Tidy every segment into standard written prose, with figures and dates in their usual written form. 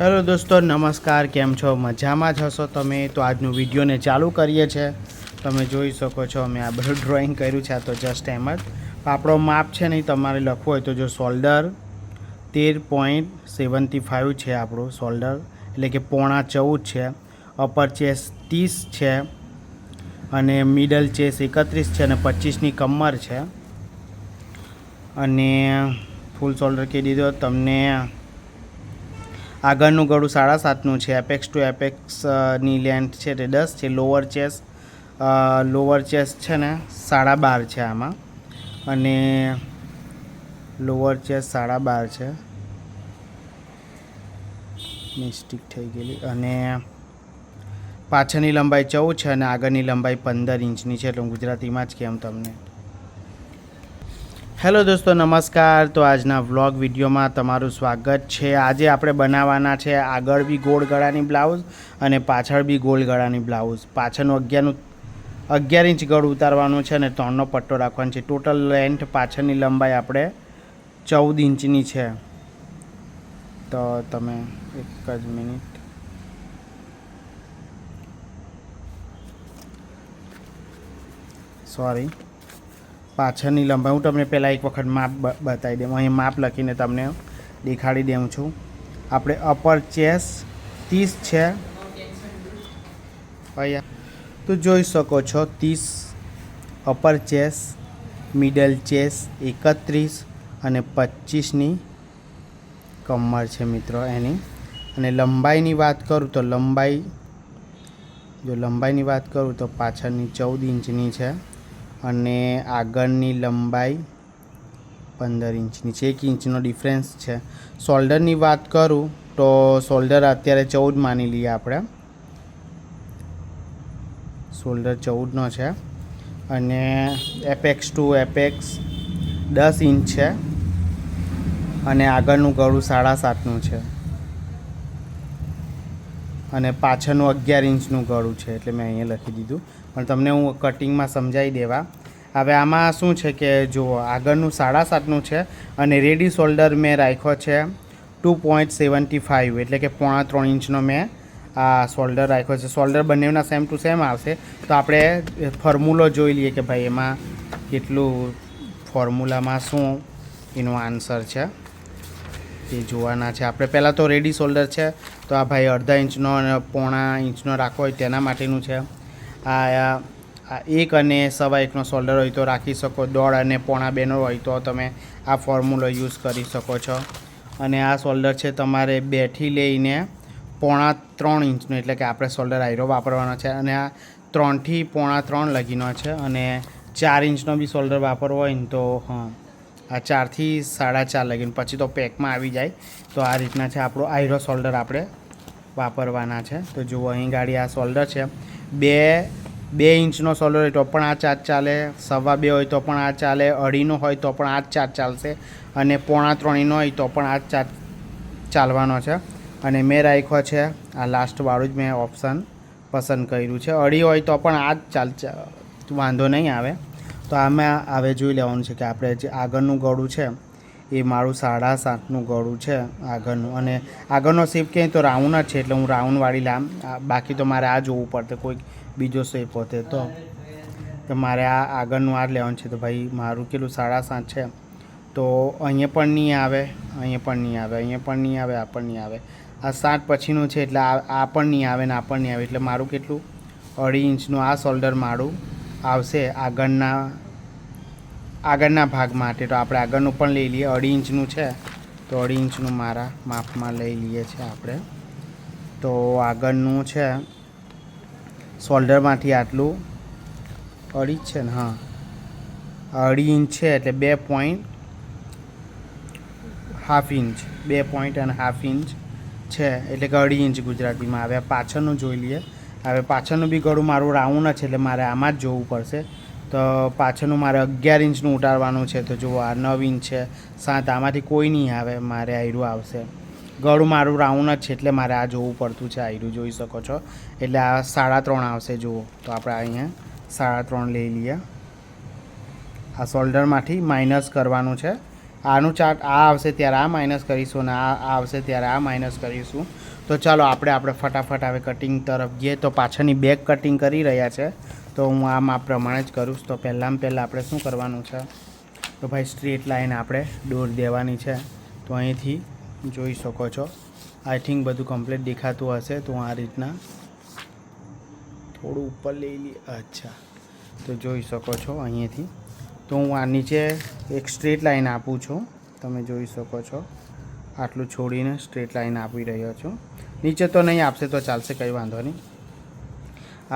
Hello દોસ્તો, નમસ્કાર. કેમ છો? મજામાં જ હશો તમે? તો આજનું વિડીયોને ચાલુ કરીએ છીએ. તમે જોઈ શકો છો અમે આ બધું ડ્રોઈંગ કર્યું છે. આ તો જસ્ટ એમ જ આપણો માપ છે નહીં, તમારે લખવું હોય તો જો શોલ્ડર 13.75 છે આપણું શોલ્ડર, એટલે કે 14.5 છે. અપર ચેસ્ટ 30 છે અને મિડલ ચેસ્ટ 31 છે અને 25ની કમર છે. અને ફૂલ શોલ્ડર કહી દીધો તમને. આગળનું ગળું 7.5નું છે. એપેક્સ ટુ એપેક્સની લેન્થ છે તે 10 છે. લોઅર ચેસ્ટ છે ને 12.5 છે આમાં, અને લોઅર ચેસ્ટ 12.5 છે. મિસ્ટેક થઈ ગયેલી. અને પાછળની લંબાઈ 14 છે અને આગળની લંબાઈ 15 ઇંચની છે. એટલે હું ગુજરાતીમાં જ કેમ તમને. હેલો દોસ્તો, નમસ્કાર. તો આજના વ્લોગ વિડીયોમાં તમારું સ્વાગત છે. આજે આપણે બનાવવાના છે આગળ બી ગોળ ગળાની બ્લાઉઝ અને પાછળ બી ગોળ ગળાની બ્લાઉઝ. પાછળનું 11 ઇંચ ગળ ઉતારવાનું છે અને 3નો પટ્ટો રાખવાનો છે. ટોટલ લેન્થ પાછળની લંબાઈ આપણે 14 ઇંચની છે. તો તમે એક જ મિનિટ. સોરી, પાછળની લંબાઈ હું તમને પહેલાં એક વખત માપ બતાવી દઉં. અહીં માપ લખીને તમને દેખાડી દઉં છું. આપણે અપર ચેસ્ટ 30 છે અહીંયા તો જોઈ શકો છો 30 અપર ચેસ્ટ, મિડલ ચેસ્ટ 31 અને 25ની કમર છે મિત્રો એની. અને લંબાઈની વાત કરું તો લંબાઈની વાત કરું તો પાછળની 14 ઇંચની છે અને આગળની લંબાઈ 15 ઇંચની છે. 1 ઇંચનો ડિફરન્સ છે. શોલ્ડરની વાત કરું તો શોલ્ડર અત્યારે 14 માની લઈએ આપણે. શોલ્ડર 14નો છે અને એપેક્સ ટુ એપેક્સ 10 ઇંચ છે અને આગળનું ગળું 7.5નું છે અને પાછળનું 11 ઇંચનું ગળું છે. એટલે મેં અહીંયા લખી દીધું, પણ તમને હું કટિંગમાં સમજાવી દેવા. હવે આમાં શું છે કે જુઓ, આગળનું 7.5નું છે અને રેડી શોલ્ડર મેં રાખ્યો છે 2.75, એટલે કે 3.5 ઇંચનો મેં આ શોલ્ડર રાખ્યો છે. શોલ્ડર બંનેના સેમ ટુ સેમ આવશે. તો આપણે ફોર્મ્યુલો જોઈ લઈએ કે ભાઈ એમાં કેટલું, ફોર્મ્યુલામાં શું એનો આન્સર છે તે જોવાના છે આપણે. પહેલાં તો રેડી શોલ્ડર છે તો આ ભાઈ 1/2 ઇંચનો અને 0.5 ઇંચનો રાખવો હોય તેના માટેનું છે. આ 1 અને 1.25નો શોલ્ડર હોય તો રાખી શકો. 1.5 અને 0.5 હોય તો તમે આ ફોર્મ્યુલો યુઝ કરી શકો છો. અને આ શોલ્ડર છે તમારે 2 થી લઈને 3.5 ઇંચનો, એટલે કે આપણે શોલ્ડર આયરો વાપરવાનો છે. અને આ 3 થી 3.5 લગીનો છે. અને 4 ઇંચનો બી શોલ્ડર વાપરવો હોય ને તો આ 4 થી 4.5 લગીને, પછી તો પેકમાં આવી જાય. તો આ રીતના છે આપણો આયરો શોલ્ડર આપણે વાપરવાના છે. તો જુઓ અહીં ગાડી આ શોલ્ડર છે. 2 ઇંચનો શોલ્ડર હોય તો પણ આ 4 ચાલે, 2.25 હોય તો પણ આ ચાલે, 2.5નો હોય તો પણ આ 4 ચાલશે, અને 3.5નો હોય તો પણ આ 4 ચાલવાનો છે. અને મેં રાખ્યો છે આ લાસ્ટવાળું જ મેં ઓપ્શન પસંદ કર્યું છે. 2.5 હોય તો પણ આ જ વાંધો નહીં આવે. તો આમાં હવે જોઈ લેવાનું છે કે આપણે જે આગળનું ગળું છે એ મારું 7.5નું ગળું છે આગળનું. અને આગળનો શેપ ક્યાંય તો રાઉન્ડ જ છે, એટલે હું રાઉન્ડવાળી બાકી તો મારે આ જોવું પડતે, કોઈ બીજો શેપ હોતે તો મારે આ આગળનું આ જ લેવાનું છે. તો ભાઈ મારું કેટલું 7.5 છે, તો અહીંયા પણ નહીં આવે, અહીંયા પણ નહીં આવે, અહીંયા પણ નહીં આવે, આ પણ નહીં આવે. આ 7 પછીનું છે એટલે આ પણ નહીં આવે ને આ પણ નહીં આવે. એટલે મારું કેટલું 2.5 ઇંચનું આ શોલ્ડર મારું આવશે આગળના ભાગ માટે. તો આપણે આગળનું પણ લઈ લઈએ. 2.5 ઇંચનું છે તો 2.5 ઇંચનું મારા માપમાં લઈ લઈએ છીએ આપણે. તો આગળનું છે શોલ્ડરમાંથી આટલું 2.5 છે ને, હા 2.5 ઇંચ છે એટલે 2.5 ઇંચ, 2.5 ઇંચ છે એટલે કે 2.5 ઇંચ ગુજરાતીમાં આવે. પાછળનું જોઈ લઈએ. હવે પાછળનું બી ગળું મારું રાઉન્ડ છે એટલે મારે આમાં જ જોવું પડશે. તો પાછળનું મારે 11 ઇંચનું ઉતારવાનું છે. તો જુઓ આ 9 ઇંચ છે, 7, આમાંથી કોઈ નહીં આવે, મારે આયરું આવશે. ગળું મારું રાઉન્ડ જ છે એટલે મારે આ જોવું પડતું છે. આયરું જોઈ શકો છો. એટલે આ 3.5 આવશે. જુઓ તો આપણે અહીંયા 3.5 લઈ લઈએ. આ શોલ્ડરમાંથી માઇનસ કરવાનું છે આનું ચાર્ટ આ આવશે ત્યારે આ માઇનસ કરીશું અને આ આવશે ત્યારે આ માઇનસ કરીશું. તો ચાલો આપણે ફટાફટ હવે કટિંગ તરફ જઈએ. તો પાછળની બેક કટિંગ કરી રહ્યા છે તો હું આ માપ પ્રમાણે જ કરું. તો પહેલાં આપણે શું કરવાનું છે, તો ભાઈ સ્ટ્રેટ લાઈન આપણે દોર દેવાની છે. તો અહીંથી જોઈ શકો છો, આઈ થિંક બધું કમ્પ્લીટ દેખાતું હશે. તો આ રીતના થોડું ઉપર લઈ લઈએ. અચ્છા, તો જોઈ શકો છો અહીંયાથી. તો હું આ નીચે એક સ્ટ્રેટ લાઈન આપું છું, તમે જોઈ શકો છો. આટલું છોડીને સ્ટ્રેટ લાઈન આપી રહ્યો છું. નીચે તો નહીં આપશે તો ચાલશે, કંઈ વાંધો નહીં.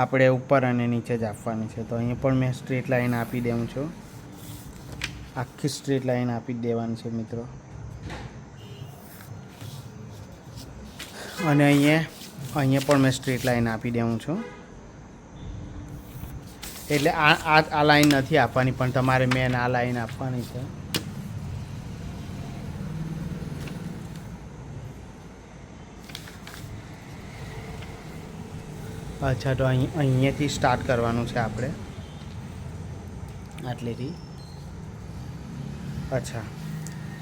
આપણે ઉપર અને નીચે જ આપવાની છે. તો અહીંયા પણ મેં સ્ટ્રેટ લાઈન આપી દઉં છું. આખી સ્ટ્રેટ લાઈન આપી દેવાની છે મિત્રો. અને અહીંયા પણ મેં સ્ટ્રેટ લાઈન આપી દઉં છું. એટલે આ લાઈન નથી આપવાની, પણ તમારે મેન આ લાઈન આપવાની છે. અચ્છા, તો અહીંયાથી સ્ટાર્ટ કરવાનું છે આપણે, આટલેથી. અચ્છા,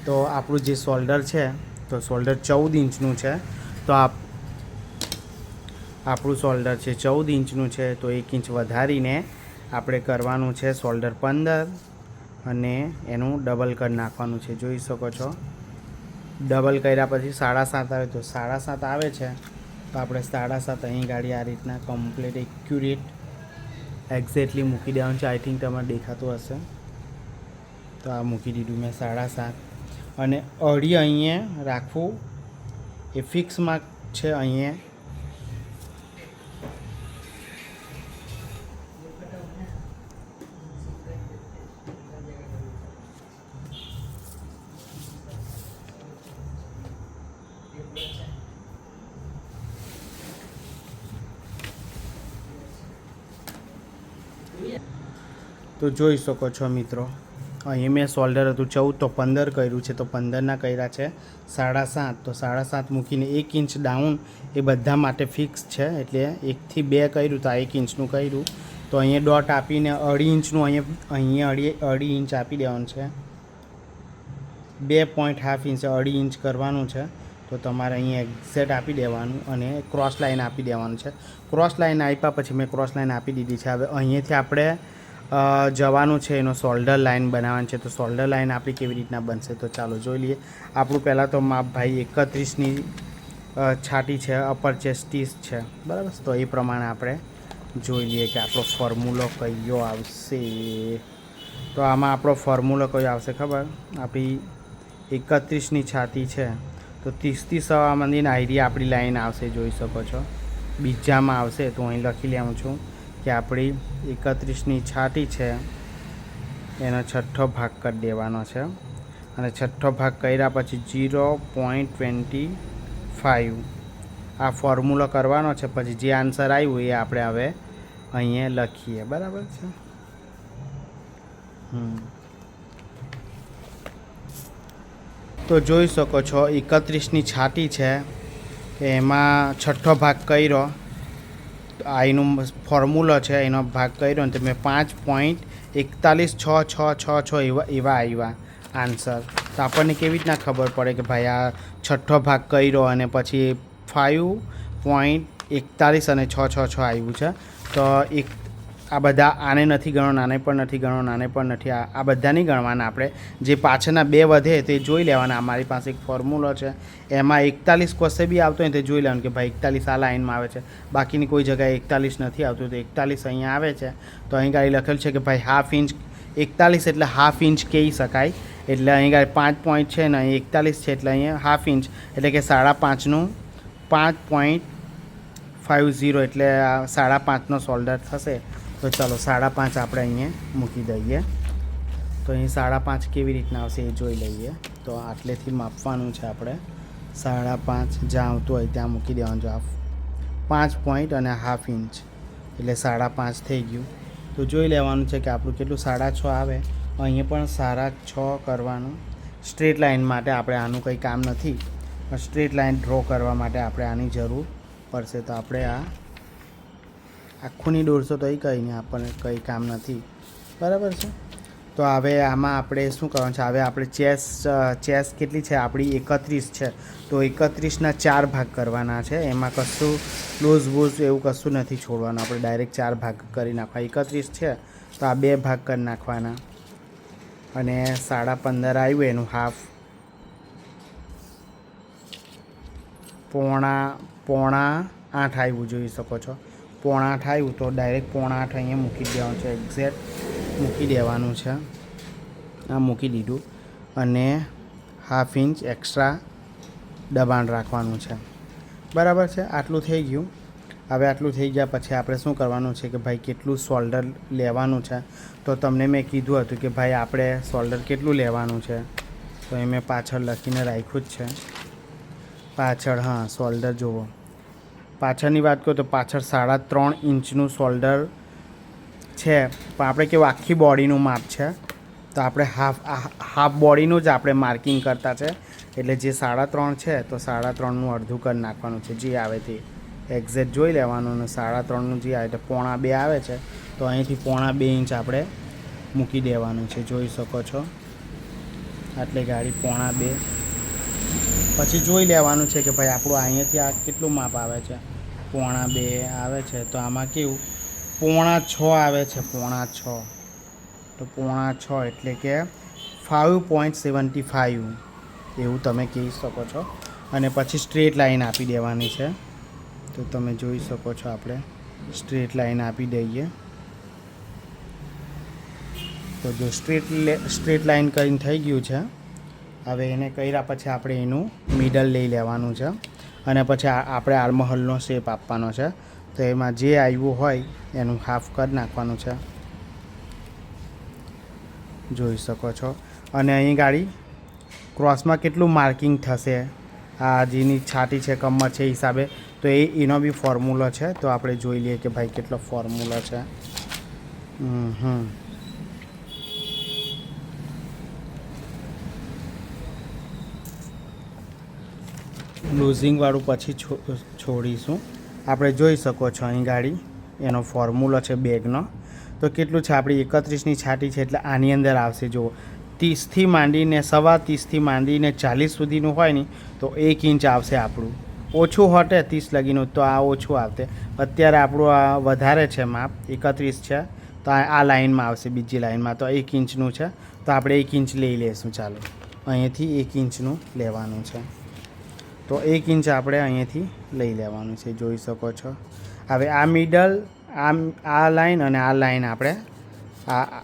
તો આપણું જે શોલ્ડર છે, તો શોલ્ડર 14 ઇંચનું છે. તો આપણું શોલ્ડર છે 14 ઇંચનું છે. તો 1 ઇંચ વધારીને આપણે કરવાનું છે શોલ્ડર 15 અને એનું ડબલ કરી નાખવાનું છે. જોઈ શકો છો, ડબલ કર્યા પછી 7.5 આવે. તો 7.5 આવે છે તો આપણે 7.5 અહીં ગાડી આ રીતના કમ્પ્લીટ એક્યુરેટ એક્ઝેક્ટલી મૂકી દેવાનું છે. આઈ થિંક તમારે દેખાતું હશે. તો આ મૂકી દીધું મેં 7.5. અને અઢી અહીંયા રાખવું એ ફિક્સમાં છે. અહીંયા તો જોઈ શકો છો મિત્રો, અહીં મેં શોલ્ડર હતું 14 તો 15 કર્યું છે. તો 15ના કર્યા છે 7.5. તો 7.5 મૂકીને 1 ઇંચ ડાઉન એ બધા માટે ફિક્સ છે. એટલે 1 થી 2 કર્યું તો આ 1 ઇંચનું કર્યું. તો અહીંયા ડોટ આપીને 2.5 ઇંચનું અહીંયા 2.5 ઇંચ આપી દેવાનું છે. 2.5 ઇંચ 2.5 ઇંચ કરવાનું છે. તો તમારે અહીંયા એક્ઝેક્ટ આપી દેવાનું અને ક્રોસ લાઈન આપી દેવાનું છે. ક્રોસ લાઈન આપ્યા પછી મેં ક્રોસ લાઈન આપી દીધી છે. હવે અહીંયાથી આપણે જવાનું છે એનો શોલ્ડર લાઈન બનાવવાની છે. તો શોલ્ડર લાઈન આપણી કેવી રીતના બનશે તો ચાલો જોઈ લઈએ. આપણું પહેલાં તો માપ ભાઈ 31ની છાટી છે, અપર ચેસ્ટ 30 છે, બરાબર. તો એ પ્રમાણે આપણે જોઈ લઈએ કે આપણો ફોર્મ્યુલો કયો આવશે. તો આમાં આપણો ફોર્મ્યુલો કયો આવશે ખબર? આપણી 31ની છાતી છે તો 30થી સવામાંની આઈડિયા આપણી લાઈન આવશે. જોઈ શકો છો, બીજામાં આવશે. તો અહીં લખી લેવું છું કે આપણી 31ની છાતી છે એનો છઠ્ઠો ભાગ કરી દેવાનો છે. અને છઠ્ઠો ભાગ કર્યા પછી 0.25 આ ફોર્મ્યુલો કરવાનો છે. પછી જે આન્સર આવ્યું એ આપણે હવે અહીંયા લખીએ, બરાબર છે. તો જોઈ શકો છો 31ની છાતી છે એમાં છઠ્ઠો ભાગ કર્યો. આ એનું ફોર્મ્યુલો છે, એનો ભાગ કર્યો ને તો મેં 5.416666 એવા આવ્યા આન્સર. તો આપણને કેવી રીતના ખબર પડે કે ભાઈ આ છઠ્ઠો ભાગ કર્યો અને પછી 5.41 અને 666 આવ્યું છે. તો આ બધા આને નથી ગણો, આને પણ નથી ગણો, આને પણ નથી, આ બધા નહીં ગણવાના. આપણે જે પાછળના બે વધે તે જોઈ લેવાના. અમારી પાસે એક ફોર્મ્યુલો છે એમાં 41 ક્વેશ્ચન બી આવતો હોય તે જોઈ લેવાનું કે ભાઈ 41 આ લાઇનમાં આવે છે, બાકીની કોઈ જગ્યાએ 41 નથી આવતું. તો 41 અહીંયા આવે છે. તો અહીં ગાડી લખેલ છે કે ભાઈ હાફ ઇંચ 41 એટલે હાફ ઇંચ કહી શકાય. એટલે અહીં ગાડી 5 પોઈન્ટ છે ને અહીં 41 છે એટલે અહીંયા હાફ ઇંચ એટલે કે 5.5નું 5.50 એટલે 5.5નો શોલ્ડર થશે. તો ચાલો 5.5 આપણે અહીંયા મૂકી દઈએ. તો અહીં 5.5 કેવી રીતના આવશે એ જોઈ લઈએ. તો આટલેથી માપવાનું છે આપણે. 5.5 જ્યાં આવતું હોય ત્યાં મૂકી દેવાનું છે. 5 પોઈન્ટ અને હાફ ઇંચ એટલે 5.5 થઈ ગયું. તો જોઈ લેવાનું છે કે આપણું કેટલું 6.5 આવે. અહીંયા પણ 6.5 કરવાનું. સ્ટ્રેટ લાઇન માટે આપણે આનું કંઈ કામ નથી, પણ સ્ટ્રેટ લાઇન ડ્રો કરવા માટે આપણે આની જરૂર પડશે. તો આપણે આ આખુંની દોરશો તો એ કંઈ નહીં, આપણને કંઈ કામ નથી, બરાબર છે. તો હવે આમાં આપણે શું કરવાનું છે, હવે આપણે ચેસ કેટલી છે આપણી 31 છે, તો 31ના 4 ભાગ કરવાના છે. એમાં કશું લૂઝ બૂઝ એવું કશું નથી છોડવાનું, આપણે ડાયરેક્ટ 4 ભાગ કરી નાખવા. 31 છે તો આ 2 ભાગ કરી નાખવાના અને 15.5 આવ્યું એનું હાફ, પોણા 8 આવ્યું જોઈ શકો છો. પોણા 8 આવ્યું તો ડાયરેક્ટ પોણા 8 અહીંયા મૂકી દેવાનું છે, એક્ઝેક્ટ મૂકી દેવાનું છે. આ મૂકી દીધું અને ½ ઇંચ એક્સ્ટ્રા દબાણ રાખવાનું છે. બરાબર છે, આટલું થઈ ગયું. હવે આટલું થઈ ગયા પછી આપણે શું કરવાનું છે કે ભાઈ કેટલું શોલ્ડર લેવાનું છે. તો તમને મેં કીધું હતું કે ભાઈ આપણે શોલ્ડર કેટલું લેવાનું છે, તો એ મેં પાછળ લખીને રાખ્યું જ છે. પાછળ હા શોલ્ડર જુઓ, પાછળની વાત કરું તો પાછળ 3.5 ઇંચનું શોલ્ડર છે. પણ આપણે કેવું આખી બોડીનું માપ છે, તો આપણે હાફ બોડીનું જ આપણે માર્કિંગ કરતા છે. એટલે જે 3.5 છે તો 3.5નું અડધું કરી નાખવાનું છે, જે આવે તે એક્ઝેક્ટ જોઈ લેવાનું. અને 3.5નું જે આવે તો પોણા 2 આવે છે, તો અહીંથી પોણા 2 ઇંચ આપણે મૂકી દેવાનું છે, જોઈ શકો છો. આટલી ગાડી પોણા 2. પછી જોઈ લેવાનું છે કે ભાઈ આપણું અહીંયાથી આ કેટલું માપ આવે છે, પોણા 2 આવે છે. તો આમાં કેવું પોણા 6 આવે છે, પોણા 6. તો પોણા 6 એટલે કે 5.75 એવું તમે કહી શકો છો. અને પછી સ્ટ્રેટ લાઈન આપી દેવાની છે, તો તમે જોઈ શકો છો. આપણે સ્ટ્રેટ લાઈન આપી દઈએ તો જો સ્ટ્રેટ લાઈન કરીને થઈ ગયું છે. હવે એને કર્યા પછી આપણે એનું મિડલ લઈ લેવાનું છે અને પછી આપણે આર્મહોલનો શેપ આપવાનો છે. તો એમાં જે આવ્યું હોય એનું હાફ કરી નાખવાનું છે, જોઈ શકો છો. અને અહીં ગાડી ક્રોસમાં કેટલું માર્કિંગ થશે, આ જેની છાતી છે કમર છે હિસાબે, તો એનો બી ફોર્મ્યુલો છે. તો આપણે જોઈ લઈએ કે ભાઈ કેટલો ફોર્મ્યુલો છે. લૂઝિંગવાળું પછી છોડીશું. આપણે જોઈ શકો છો અહીં ગાડી એનો ફોર્મ્યુલો છે બેગનો. તો કેટલું છે, આપણી 31ની છાતી છે એટલે આની અંદર આવશે. જુઓ 30થી માંડીને 30.25થી માંડીને 40 સુધીનું હોય ને તો 1 ઇંચ આવશે આપણું. ઓછું હટે 30 લગીનું તો આ ઓછું આવશે. અત્યારે આપણું આ વધારે છે માપ, 31 છે તો આ લાઇનમાં આવશે, બીજી લાઇનમાં તો 1 ઇંચનું છે. તો આપણે 1 ઇંચ લઈ લઈશું. ચાલો અહીંયાથી 1 ઇંચનું લેવાનું છે, તો 1 ઇંચ આપણે અહીંયાથી લઈ લેવાનું છે, જોઈ શકો છો. હવે આ મિડલ, આ લાઈન અને આ લાઈન આપણે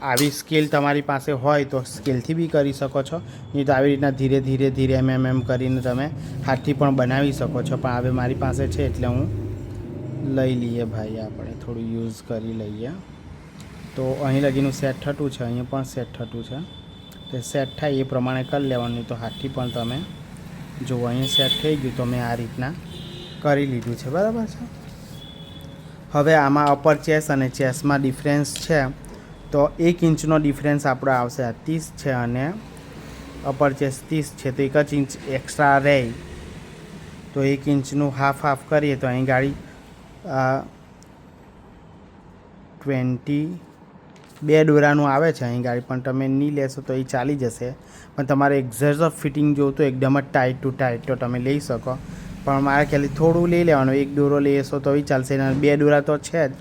આવી સ્કેલ તમારી પાસે હોય તો સ્કેલથી બી કરી શકો છો, નહીં તો આવી રીતના ધીરે ધીરે ધીરે એમ કરીને તમે હાથથી પણ બનાવી શકો છો. પણ હવે મારી પાસે છે એટલે હું લઈ લઈએ ભાઈ, આપણે થોડું યુઝ કરી લઈએ. તો અહીં લગીનું સેટ થતું છે, અહીંયા પણ સેટ થતું છે. તો સેટ થાય એ પ્રમાણે કરી લેવાનું, તો હાથથી પણ તમે જો અહીંયા સેટ થઈ ગયું તો મેં આ રીતના કરી લીધું છે. બરાબર છે. હવે આમાં અપર ચેસ અને ચેસમાં ડિફરન્સ છે, તો 1 ઇંચનો ડિફરન્સ આપણો આવશે. આ 30 છે અને અપર ચેસ 30 છે, તો 1 જ ઇંચ એક્સ્ટ્રા રહે. તો 1 ઇંચનું હાફ કરીએ તો અહીં ગાડી 22 દોરાનું આવે છે અહીં ગાડી. પણ તમે નહીં લેશો તો એ ચાલી જશે. પણ તમારે એક્ઝેક્ટ ફિટિંગ જોતું એકદમ જ ટાઈટ ટુ ટાઈટ તો તમે લઈ શકો. પણ મારા ખ્યાલથી થોડું લઈ લેવાનું, 1 દોરો લેશો તો એ ચાલશે. 2 દોરા તો છે જ,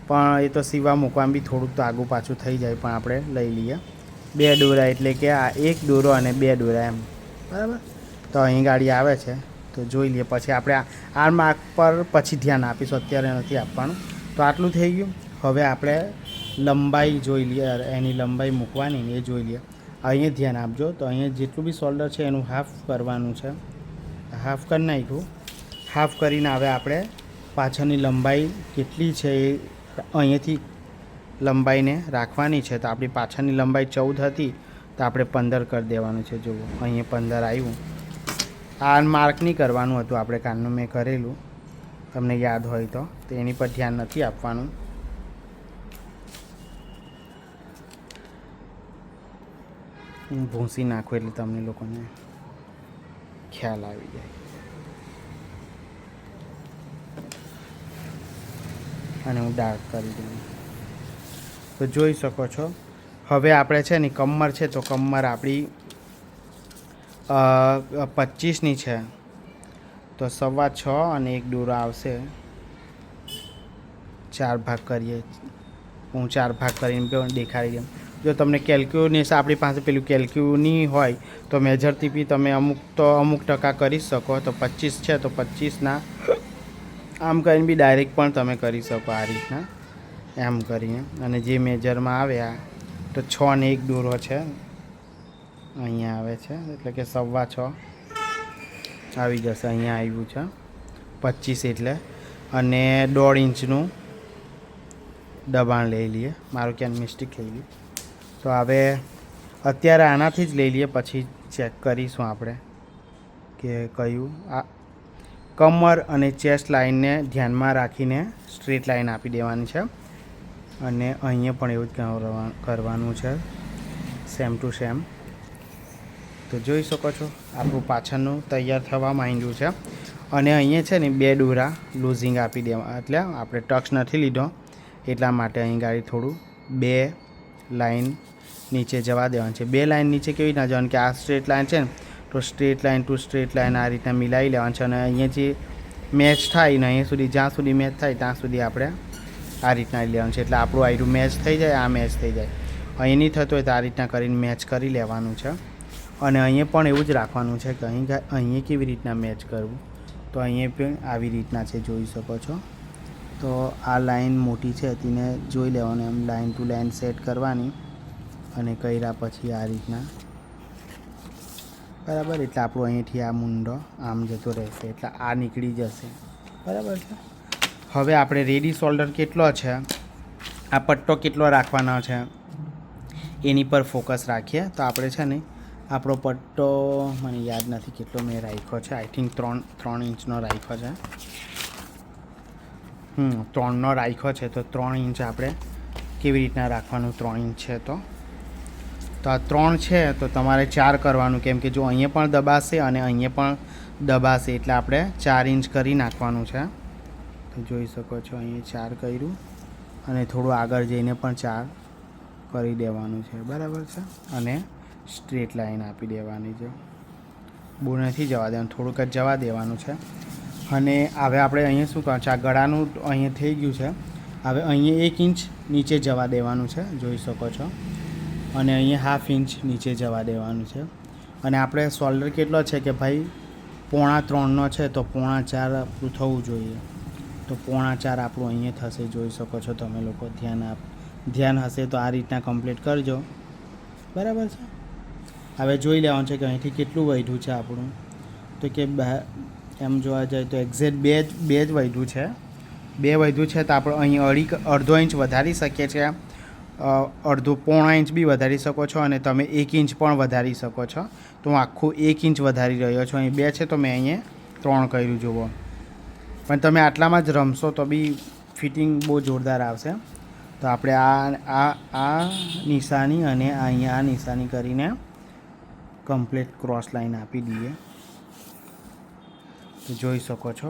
પણ એ તો સીવા મૂકવામાં બી થોડુંક તો આગું પાછું થઈ જાય. પણ આપણે લઈ લઈએ 2 દોરા, એટલે કે આ 1 દોરો અને 2 દોરા એમ. બરાબર. તો અહીં ગાડી આવે છે તો જોઈ લઈએ. પછી આપણે આ માર્ક પર પછી ધ્યાન આપીશું, અત્યારે નથી આપવાનું. તો આટલું થઈ ગયું. હવે આપણે લંબાઈ જોઈ લઈએ, એની લંબાઈ મૂકવાની એ જોઈ લઈએ. અહીંયા ધ્યાન આપજો. તો અહીંયા જેટલું બી શોલ્ડર છે એનું હાફ કરવાનું છે. હાફ કરી નાખ્યું. હાફ કરીને હવે આપણે પાછળની લંબાઈ કેટલી છે એ અહીંયાથી લંબાઈને રાખવાની છે. તો આપણી પાછળની લંબાઈ 14 હતી, તો આપણે 15 કરી દેવાનું છે. જુઓ અહીંયા 15 આવ્યું. આ માર્ક નહીં કરવાનું હતું આપણે, કાલનું મેં કરેલું, તમને યાદ હોય તો એની પર ધ્યાન નથી આપવાનું. હું ભૂંસી નાખું એટલે તમને લોકોને ખ્યાલ આવી જાય. અને હું ડાર્ક કરી દઉં તો જોઈ શકો છો હવે આપણે છે ને કમર છે તો કમર આપણી 25ની છે તો 6.25 અને એક દોરો આવશે 4 ભાગ કરીએ. હું 4 ભાગ કરીને દેખાડી દઉં. જો તમને કેલ્ક્યુલેશન આપણી પાસે પેલું કેલ્ક્યુની હોય તો મેજરથી બી તમે અમુક ટકા કરી શકો. તો 25 છે તો 25ના આમ કરીને બી ડાયરેક્ટ પણ તમે કરી શકો આ રીતના એમ કરીને. અને જે મેજરમાં આવ્યા તો 6 ને એક દોરો છે અહીંયા આવે છે એટલે કે 6.25 આવી જશે. અહીંયા આવ્યું છે 25 એટલે અને 1.5 ઇંચનું દબાણ લઈ લઈએ. મારું ક્યાં મિસ્ટેક થઈ ગઈ. તો હવે અત્યારે આનાથી જ લઈ લઈએ પછી ચેક કરીશું આપણે કે કયું. આ કમર અને ચેસ્ટ લાઇનને ધ્યાનમાં રાખીને સ્ટ્રેટ લાઇન આપી દેવાની છે અને અહીંયા પણ એવું જ કરવાનું છે સેમ ટુ સેમ. તો જોઈ શકો છો આપણું પાછળનું તૈયાર થવા માંડ્યું છે. અને અહીંયા છે ને 2 દોરા લૂઝિંગ આપી દેવા એટલે આપણે ટક્સ નથી લીધો એટલા માટે અહીં ગાડી થોડું 2 લાઇન નીચે જવા દેવાનું છે. 2 લાઇન નીચે કેવી ના જવાનું કે આ સ્ટ્રેટ લાઇન છે ને તો straight line to straight line આ રીતના મિલાવી લેવાનું છે. અને અહીંયા જે મેચ થાય ને અહીંયા સુધી જ્યાં સુધી મેચ થાય ત્યાં સુધી આપણે આ રીતના લેવાનું છે એટલે આપણું આયરું મેચ થઈ જાય, આ મેચ થઈ જાય. અહીં નહીં થતું હોય તો આ રીતના કરીને મેચ કરી લેવાનું છે. અને અહીંયા પણ એવું જ રાખવાનું છે કે અહીંયા કેવી રીતના મેચ કરવું તો અહીંયા પણ આવી રીતના છે જોઈ શકો છો. તો આ લાઈન મોટી છે તેને જોઈ લેવાનું એમ લાઈન ટુ લાઈન સેટ કરવાની અને કર્યા પછી આ રીતના બરાબર. એટલે આપણું અહીંથી આ મુંડો આમ જતો રહેશે એટલે આ નીકળી જશે બરાબર છે. હવે આપણે રેડી શોલ્ડર કેટલો છે, આ પટ્ટો કેટલો રાખવાનો છે એની પર ફોકસ રાખીએ. તો આપણે છે ને આપણો પટ્ટો મને યાદ નથી કેટલો મેં રાખ્યો છે. આઈ થિંક 3 ઇંચનો રાખ્યો છે. 3નો રાખ્યો છે. તો 3 ઇંચ આપણે કેવી રીતના રાખવાનું 3 ઇંચ છે તો આ 3 છે તો તમારે 4 કરવાનું કેમ કે જો અહીંયા પણ દબાશે અને અહીંયા પણ દબાશે એટલે આપણે 4 ઇંચ કરી નાખવાનું છે. તો જોઈ શકો છો અહીંયા 4 કર્યું અને થોડું આગળ જઈને પણ 4 કરી દેવાનું છે બરાબર છે. અને સ્ટ્રેટ લાઈન આપી દેવાની છે. બહુ નથી જવા દેવાનું, થોડુંક જ જવા દેવાનું છે. અને હવે આપણે અહીંયા શું કરવાનું છે આ ગળાનું અહીંયા થઈ ગયું છે. હવે અહીંયા 1 ઇંચ નીચે જવા દેવાનું છે જોઈ શકો છો અને અહીંયા 1/2 ઇંચ નીચે જવા દેવાનું છે. અને આપણે શોલ્ડર કેટલો છે કે ભાઈ 3.25નો છે તો 3.25 આપણું થવું જોઈએ. તો 3.25 આપણું અહીંયા થશે જોઈ શકો છો તમે લોકો. ધ્યાન હશે તો આ રીતના કમ્પ્લીટ કરજો બરાબર છે. હવે જોઈ લેવાનું છે કે અહીંથી કેટલું વધ્યું છે આપણું. તો કે એમ જોવા જાય તો એક્ઝેક્ટ બે જ વધ્યું છે. 2 વધ્યું છે તો આપણે અહીં અડધો ઇંચ વધારી શકીએ છીએ. અડધો 0.5 ઇંચ બી વધારી શકો છો અને તમે 1 ઇંચ પણ વધારી શકો છો. તો હું આખું 1 ઇંચ વધારી રહ્યો છું. અહીં 2 છે તો મેં અહીંયા 3 કર્યું જુઓ. પણ તમે આટલામાં જ રમશો તો બી ફિટિંગ બહુ જોરદાર આવશે. તો આપણે આ નિશાની અને અહીંયા આ નિશાની કરીને કમ્પ્લીટ ક્રોસ લાઈન આપી દઈએ. તો જોઈ શકો છો.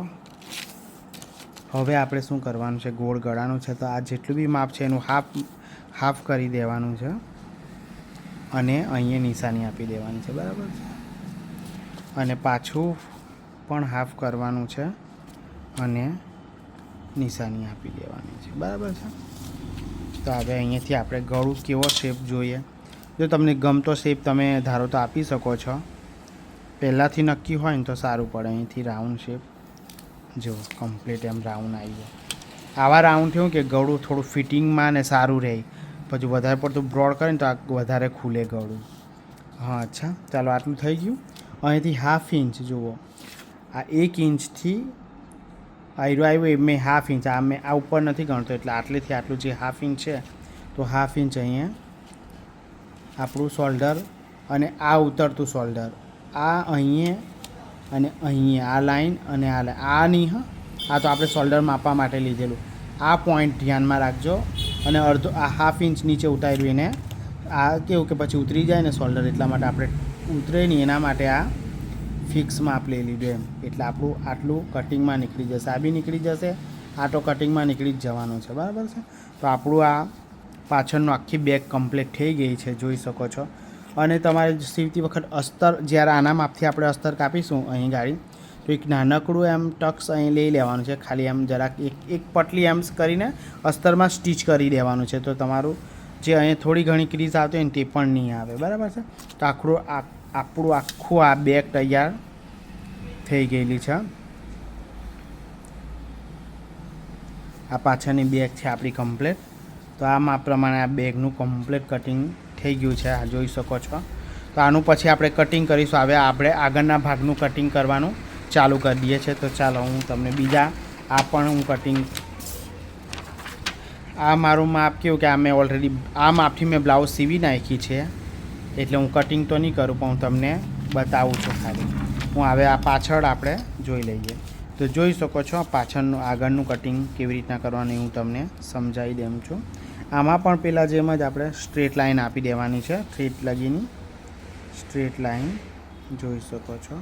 હવે આપણે શું કરવાનું છે ગોળ ગળાનું છે તો આ જેટલું બી માપ છે એનું હાફ કરી દેવાનું છે અને અહીંયા નિશાની આપી દેવાની છે બરાબર છે. અને પાછું પણ હાફ કરવાનું છે અને નિશાની આપી દેવાની છે બરાબર છે. તો હવે અહીંયાથી આપણે ગળું કેવો શેપ જોઈએ. જો તમને ગમતો શેપ તમે ધારો તો આપી શકો છો. પહેલાંથી નક્કી હોય ને તો સારું પડે. અહીંથી રાઉન્ડ શેપ જો કમ્પ્લીટ એમ રાઉન્ડ આવી જાય. આવા રાઉન્ડ થયું કે ગળું થોડું ફિટિંગમાં ને સારું રહે. પછી વધારે પડતું બ્રોડ કરે ને તો આ વધારે ખુલે ગળું. હા અચ્છા ચાલો આટલું થઈ ગયું. અહીંથી 1/2 ઇંચ જુઓ આ 1 ઇંચથી આવ્યું એ મેં 1/2 ઇંચ મેં આ ઉપર નથી ગણતો એટલે આટલેથી આટલું જે 1/2 ઇંચ છે તો 1/2 ઇંચ અહીંયા આપણું શોલ્ડર અને આ ઉતરતું શોલ્ડર આ અહીંયા અને અહીંયા આ લાઈન અને આ લાઈન આ નહીં. આ તો આપણે શોલ્ડર માપવા માટે લીધેલું. આ પોઈન્ટ ધ્યાનમાં રાખજો. અને અડધો આ 1/2 ઇંચ નીચે ઉતાર્યું એને આ કેવું કે પછી ઉતરી જાય ને શોલ્ડર એટલા માટે આપણે ઉતરે નહીં એના માટે આ ફિક્સ માપ લઈ લીધું એમ. એટલે આપણું આટલું કટિંગમાં નીકળી જશે. આ બી નીકળી જશે. આ તો કટિંગમાં નીકળી જ જવાનું છે બરાબર છે. તો આપણું આ પાછળનું આખી બેગ કમ્પ્લીટ થઈ ગઈ છે, જોઈ શકો છો. અને તમારે સીવતી વખત અસ્તર જ્યારે આના માપથી આપણે અસ્તર કાપીશું અહીં ગાડી, તો એક નાનકડું એમ ટક્સ અહીં લઈ લેવાનું છે, ખાલી એમ જરાક એક પટલી એમ કરીને અસ્તરમાં સ્ટીચ કરી દેવાનું છે. તો તમારું જે અહીં થોડી ઘણી ક્રીઝ આવતી હોય ને તે પણ નહીં આવે, બરાબર છે. તો આપણું આખું આ બેગ તૈયાર થઈ ગયેલી છે. આ પાછળની બેગ છે આપણી કમ્પ્લેટ. તો આ માપ પ્રમાણે આ બેગનું કમ્પ્લેટ કટિંગ થઈ ગયું છે, આ જોઈ શકો છો. તો આનું પછી આપણે કટિંગ કરીશું. હવે આપણે આગળના ભાગનું કટિંગ કરવાનું ચાલુ કરી દઈએ છીએ. તો ચાલો હું તમને બીજા આ પણ હું કટિંગ, આ મારું માપ કેવું કે આ મેં ઓલરેડી આ માપથી મેં બ્લાઉઝ સીવી નાખી છે, એટલે હું કટિંગ તો નહીં કરું પણ હું તમને બતાવું છું ખાલી. હું હવે આ પાછળ આપણે જોઈ લઈએ. તો જોઈ શકો છો પાછળનું આગળનું કટિંગ કેવી રીતના કરવાનું હું તમને સમજાવી દઉં છું. આમાં પણ પહેલાં જેમ જ આપણે સ્ટ્રેટ લાઈન આપી દેવાની છે, થ્રેડ લગીની સ્ટ્રેટ લાઈન જોઈ શકો છો.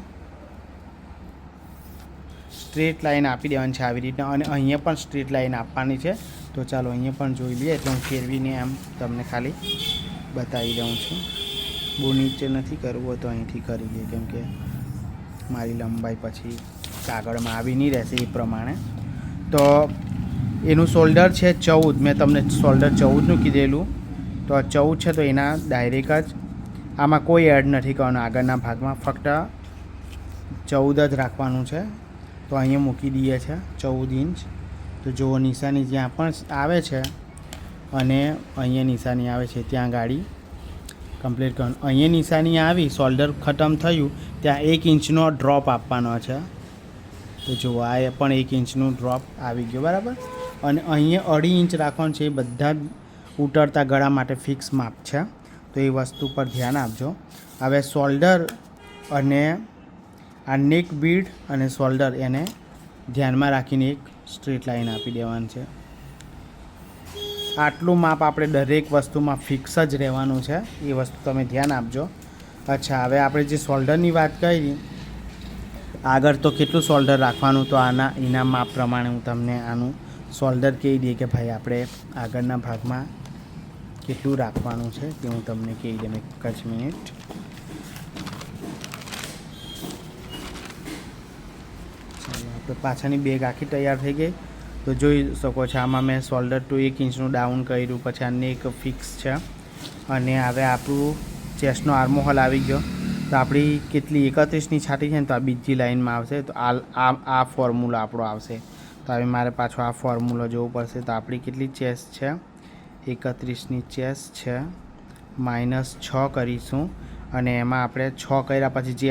સ્ટ્રેટ લાઈન આપી દેવાની છે આવી રીતના, અને અહીંયા પણ સ્ટ્રેટ લાઈન આપવાની છે. તો ચાલો અહીંયા પણ જોઈ લઈએ. એટલે હું ફેરવીને એમ તમને ખાલી બતાવી દઉં છું. બહુ નીચે નથી કરવું તો અહીંથી કરી લઈએ, કેમ કે મારી લંબાઈ પછી કાગળમાં આવી નહીં રહેશે એ પ્રમાણે. તો એનું શોલ્ડર છે 14, મેં તમને શોલ્ડર 14નું કીધેલું. તો 14 છે, તો એના ડાયરેક્ટ જ આમાં કોઈ એડ નથી કરવાનું આગળના ભાગમાં, ફક્ત 14 જ રાખવાનું છે. તો અહીંયા મૂકી દઈએ છે 14 ઇંચ. તો જુઓ નિશાની જ્યાં પણ આવે છે અને અહીંયા નિશાની આવે છે ત્યાં ગાડી કમ્પ્લીટ કરવાનું. અહીંયા નિશાની આવી, શોલ્ડર ખતમ થયું ત્યાં 1 ઇંચનો ડ્રોપ આપવાનો છે. તો જુઓ આ પણ 1 ઇંચનું ડ્રોપ આવી ગયો, બરાબર. અને અહીંયા 2.5 ઇંચ રાખવાનું છે. એ બધા ઉતરતા ગળા માટે ફિક્સ માપ છે, તો એ વસ્તુ પર ધ્યાન આપજો. હવે શોલ્ડર અને આ નેક બીડ અને શોલ્ડર એને ધ્યાનમાં રાખીને એક સ્ટ્રેટ લાઈન આપી દેવાની છે. આટલું માપ આપણે દરેક વસ્તુમાં ફિક્સ જ રહેવાનું છે, એ વસ્તુ તમે ધ્યાન આપજો. અચ્છા, હવે આપણે જે શોલ્ડરની વાત કરી આગળ, તો કેટલું શોલ્ડર રાખવાનું, તો એના માપ પ્રમાણે હું તમને આનું શોલ્ડર કહી દઈએ કે ભાઈ આપણે આગળના ભાગમાં કેટલું રાખવાનું છે તે હું તમને કહી દઉં. એક જ મિનિટ. ચાલો, આપણે પાછળની બેગ આખી તૈયાર થઈ ગઈ. તો જોઈ શકો છો આમાં મેં શોલ્ડર ટુ 1 ઇંચનું ડાઉન કર્યું, પછી આને એક ફિક્સ છે. અને હવે આપણું ચેસ્ટનો આર્મહોલ આવી ગયો. તો આપણી કેટલી 31ની છાતી છે ને, તો આ બીજી લાઇનમાં આવશે. તો આ ફોર્મ્યુલો આપણો આવશે. તો હવે મારે પાછો આ ફોર્મ્યુલો જોવું પડશે. તો આપણી કેટલી ચેસ્ટ છે, 31ની ચેસ્ટ છે, -6 કરીશું. અને એમાં આપણે 6 કર્યા પછી જે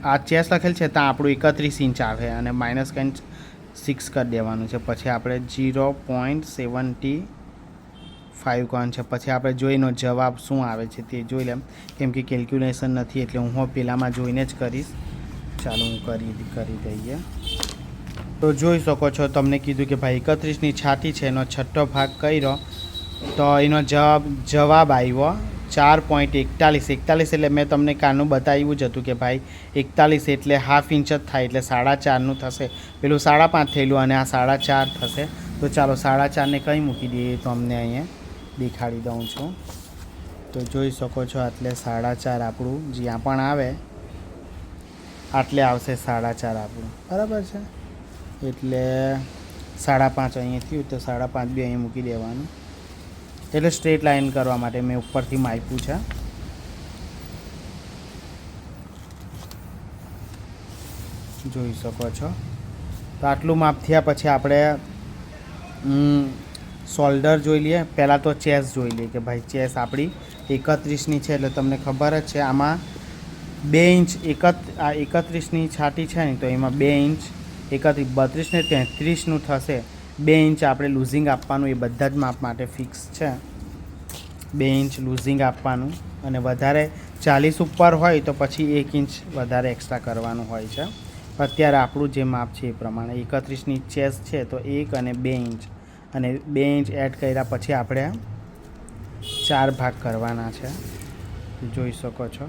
આ ચેસ્ટ લખેલ છે ત્યાં આપણું 31 ઇંચ આવે, અને માઇનસ કંઈ 6 કરી દેવાનું છે. પછી આપણે 0.75 કોણ છે. પછી આપણે જોઈનો જવાબ શું આવે છે તે જોઈ લેમ, કેમ કે કેલ્ક્યુલેશન નથી એટલે હું પહેલાંમાં જોઈને જ કરીશ. ચાલો હું કરી દઈએ. તો જોઈ શકો છો તમને કીધું કે ભાઈ 31ની છાતી છે, એનો છઠ્ઠો ભાગ કર્યો તો એનો જવાબ આવ્યો 4.41. એટલે મેં તમને કારનું બતાવ્યું જ હતું કે ભાઈ 41 એટલે હાફ ઇંચ જ થાય, એટલે 4.5નું થશે. પેલું 5.5 થયેલું અને આ 4.5 થશે. તો ચાલો 4.5ને કંઈ મૂકી દઈએ તો અમને અહીંયા દેખાડી દઉં છું. તો જોઈ શકો છો એટલે 4.5 આપણું જ્યાં પણ આવે આટલે આવશે 4.5 આપણું, બરાબર છે. એટલે 5.5 અહીંયા થયું, તો 5.5 બી અહીં મૂકી દેવાનું. એટલે સ્ટ્રેટ લાઈન કરવા માટે મેં ઉપરથી માપ્યું છે. જોઈ શકો છો. તો આટલું માપ થયા પછી આપણે શોલ્ડર જોઈ લઈએ. પહેલાં તો ચેસ્ટ જોઈ લઈએ કે ભાઈ ચેસ્ટ આપણી 31ની છે, એટલે તમને ખબર જ છે આમાં 2 ઇંચ 31ની છાતી છે ને, તો એમાં 2 ઇંચ 32 ને 33નું થશે. 2 ઇંચ આપણે લૂઝિંગ આપવાનું, એ બધા જ માપ માટે ફિક્સ છે. 2 ઇંચ લૂઝિંગ આપવાનું, અને વધારે 40 ઉપર હોય તો પછી 1 ઇંચ વધારે એક્સ્ટ્રા કરવાનું હોય છે. અત્યારે આપણું જે માપ છે એ પ્રમાણે 31ની ચેસ્ટ છે તો 1 અને 2 ઇંચ, અને 2 ઇંચ એડ કર્યા પછી આપણે 4 ભાગ કરવાના છે. જોઈ શકો છો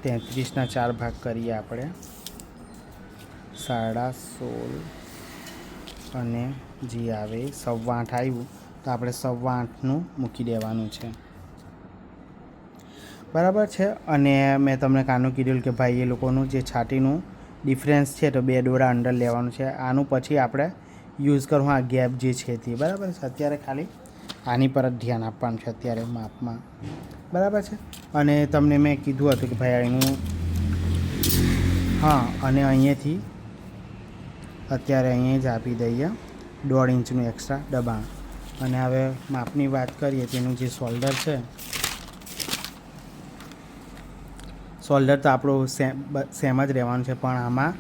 33ના 4 ભાગ કરીએ આપણે, 16.5 અને જે આવે 8.25 આવ્યું તો આપણે 8.25નું મૂકી દેવાનું છે, બરાબર છે. અને મેં તમને કાનું કીધું કે ભાઈ એ લોકોનું જે છાતીનું ડિફરન્સ છે તો 2 દોરા અંદર લેવાનું છે. આનું પછી આપણે યુઝ કરવું આ ગેપ જે છે તે, બરાબર છે. અત્યારે ખાલી આની પર જ ધ્યાન આપવાનું છે અત્યારે માપમાં, બરાબર છે. અને તમને મેં કીધું હતું કે ભાઈ એનું હા, અને અહીંયાથી અત્યારે અહીંયા જ આપી દઈએ 1.5 ઇંચનું એક્સ્ટ્રા દબાણ. અને હવે માપની વાત કરીએ તેનું જે શોલ્ડર છે, શોલ્ડર તો આપણું સેમ જ રહેવાનું છે, પણ આમાં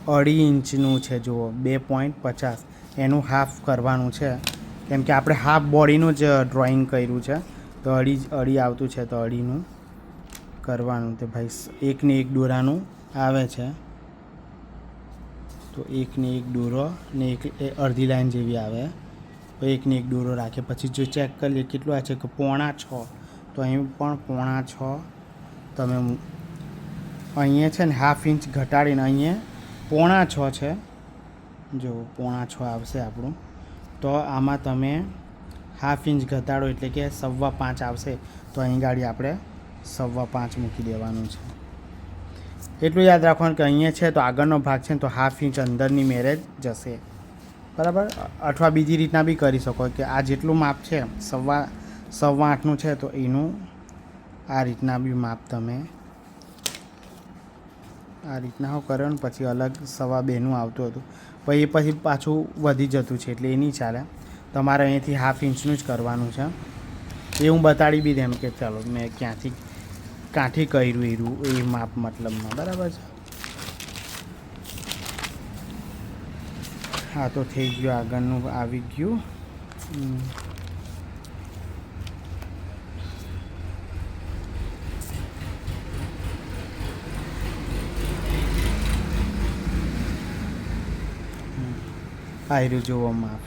2.5 ઇંચનું છે. જુઓ 2.50 એનું હાફ કરવાનું છે, કેમ કે આપણે હાફ બોડીનું જ ડ્રોઈંગ કર્યું છે, તો અઢી આવતું છે, તો 2.5નું કરવાનું. તો ભાઈ 1 ને 1 દોરાનું આવે છે, તો 1 ને 1 દોરો ને એક અડધી લાઈન જેવી આવે, તો 1 ને 1 દોરો રાખે. પછી જો ચેક કરીએ કેટલું આ છે કે 5.5, તો અહીં પણ 5.5 તમે અહીંયા છે ને હાફ ઇંચ ઘટાડીને અહીંયા 5.5 છે, જો 5.5 આવશે આપણું. તો આમાં તમે હાફ ઇંચ ઘટાડો એટલે કે 5.25 આવશે, તો અહીં ગાડી આપણે 5.25 મૂકી દેવાનું છે. એટલું યાદ રાખવાનું કે અહીંયા છે તો આગળનો ભાગ છે ને તો હાફ ઇંચ અંદરની મેરેજ જશે, બરાબર. અથવા બીજી રીતના બી કરી શકો કે આ જેટલું માપ છે 8.25નું છે, તો એનું આ રીતના બી માપ તમે આ રીતના હું કર્યો ને પછી અલગ 2.25નું આવતું હતું, પછી પાછું વધી જતું છે, એટલે એ નહીં ચાલે. તમારે અહીંયાથી હાફ ઇંચનું જ કરવાનું છે. એ હું બતાડી બી દેમ કે ચાલો મેં ક્યાંથી કર્યું એ માપ મતલબમાં, બરાબર છે. હા, તો થઈ ગયું, આગળનું આવી ગયું. આવ્યું જુઓ માપ,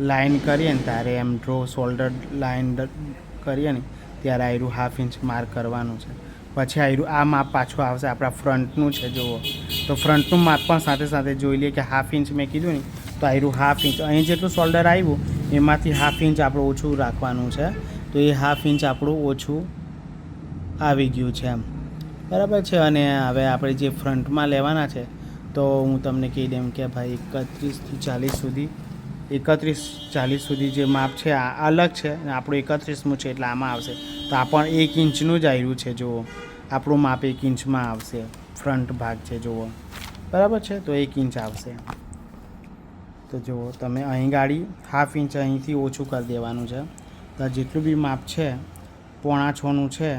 લાઈન કરીએ ને ત્યારે એમ ડ્રો શોલ્ડર લાઈન કરીએ ને ત્યારે આવ્યું હાફ ઇંચ માર્ક કરવાનું છે. પછી આવ્યું આ માપ પાછું આવશે આપણા ફ્રન્ટનું છે. જુઓ તો ફ્રન્ટનું માપ પણ સાથે સાથે જોઈ લઈએ કે હાફ ઇંચ મેં કીધું ને, તો આવ્યું હાફ ઇંચ. અહીં જેટલું શોલ્ડર આવ્યું એમાંથી હાફ ઇંચ આપણું ઓછું રાખવાનું છે, તો એ હાફ ઇંચ આપણું ઓછું આવી ગયું છે એમ, બરાબર છે. અને હવે આપણે જે ફ્રન્ટમાં લેવાના છે, તો હું તમને કહી દઉં કે ભાઈ 31-40 સુધી જે માપ છે આ અલગ છે, આપણું 31મું છે એટલે આમાં આવશે. તો આ પણ 1 ઇંચનું જ આવ્યું છે. જુઓ આપણું માપ 1 ઇંચમાં આવશે, ફ્રન્ટ ભાગ છે જુઓ, બરાબર છે. તો 1 ઇંચ આવશે. તો જુઓ તમે અહીં ગાડી હાફ ઇંચ અહીંથી ઓછું કરી દેવાનું છે. તો જેટલું બી માપ છે 5.25નું છે,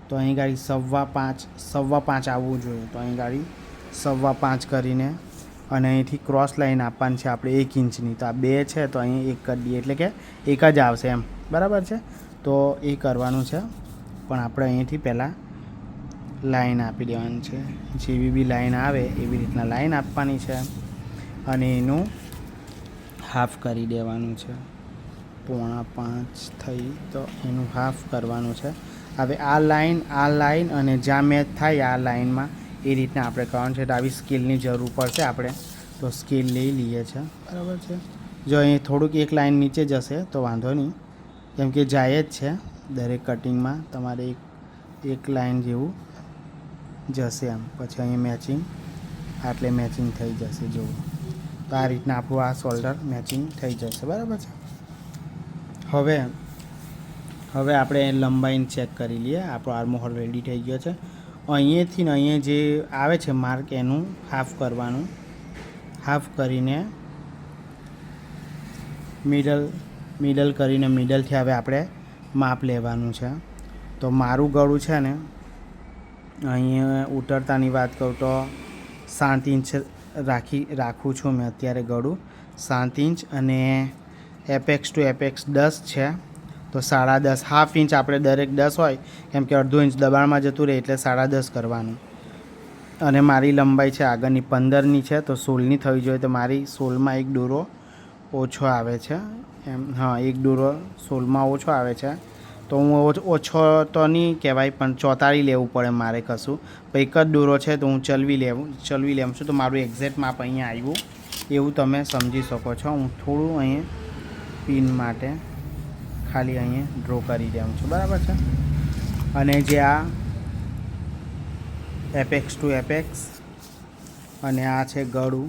તો અહીં ગાડી 5.25 આવવું જોઈએ. તો અહીં ગાડી 5.25 કરીને અને અહીંથી ક્રોસ લાઈન આપવાની છે આપણે 1 ઇંચની. તો આ 2 છે તો અહીં 1 કરી દઈએ એટલે કે 1 જ આવશે એમ, બરાબર છે. તો એ કરવાનું છે, પણ આપણે અહીંથી પહેલાં લાઈન આપી દેવાની છે. જેવી બી લાઈન આવે એવી રીતના લાઈન આપવાની છે અને એનું હાફ કરી દેવાનું છે. 4.5 થઈ તો એનું હાફ કરવાનું છે. હવે આ લાઈન અને જ્યાં મેચ થાય આ લાઈનમાં એ રીતના આપણે કરવાનું છે. તો આવી સ્કેલની જરૂર પડશે આપણે, તો સ્કેલ લઈ લઈએ છે, બરાબર છે. જો અહીં થોડુંક એક લાઈન નીચે જશે તો વાંધો નહીં, કેમ કે જાય જ છે દરેક કટિંગમાં તમારે એક લાઈન જેવું જશે એમ. પછી અહીં મેચિંગ આટલે મેચિંગ થઈ જશે. જુઓ તો આ રીતના આપણું આ શોલ્ડર મેચિંગ થઈ જશે, બરાબર છે. હવે આપણે લંબાઈને ચેક કરી લઈએ. આપણો આર્મહોલ રેડી થઈ ગયો છે. અહીંયાથી ને અહીંયા જે આવે છે માર્ક એનું હાફ કરવાનું, હાફ કરીને મિડલ કરીને મિડલથી હવે આપણે માપ લેવાનું છે. તો મારું ગળું છે ને અહીંયા ઉતરતાની વાત કરું તો 7 ઇંચ રાખું છું મેં અત્યારે ગળું 7 ઇંચ, અને એપેક્સ ટુ એપેક્સ 10 છે, તો 10.5 હાફ ઇંચ આપણે દરેક 10 હોય, કેમ કે અડધો ઇંચ દબાણમાં જતું રહે એટલે 10.5 કરવાનું. અને મારી લંબાઈ છે આગળની 15ની છે, તો 16ની થવી જોઈએ. તો મારી 16માં એક દોરો ઓછો આવે છે એમ, હા એક દોરો 16માં ઓછો આવે છે. તો હું ઓછો તો નહીં કહેવાય, પણ 44 લેવું પડે મારે કશું. એક જ દોરો છે તો હું ચલવી લેવું છું. તો મારું એક્ઝેક્ટ માપ અહીંયા આવ્યું એવું તમે સમજી શકો છો. હું થોડું અહીંયા પિન માટે ખાલી અહીંયા ડ્રો કરી દઉં છું, બરાબર છે. અને જે આ એપેક્સ ટુ એપેક્સ અને આ છે ગળું,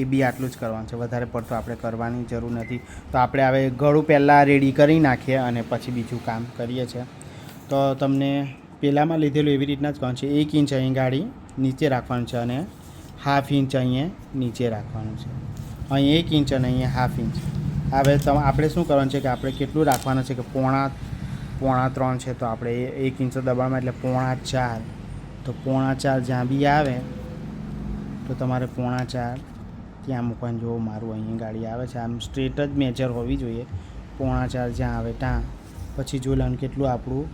એ બી આટલું જ કરવાનું છે, વધારે પડતું આપણે કરવાની જરૂર નથી. તો આપણે હવે ગળું પહેલાં રેડી કરી નાખીએ અને પછી બીજું કામ કરીએ છીએ. તો તમને પહેલાંમાં લીધેલું એવી રીતના જ કરવાનું છે. 1 ઇંચ અહીં ગાડી નીચે રાખવાનું છે અને 1/2 ઇંચ અહીંયા નીચે રાખવાનું છે. અહીં 1 ઇંચ અને અહીંયા 1/2 ઇંચ. હવે આપણે શું કરવાનું છે કે આપણે કેટલું રાખવાનું છે કે પોણા 3 છે, તો આપણે 1 ઇંચ દબાણમાં એટલે પોણા 4. તો પોણા 4 જ્યાં બી આવે તો તમારે પોણા 4 ત્યાં મૂકવાનું. જો મારું અહીંયા ગાડી આવે છે, આમ સ્ટ્રેટ જ મેજર હોવી જોઈએ. પોણા 4 જ્યાં આવે ત્યાં પછી જોઈ લેવાનું કેટલું આપણું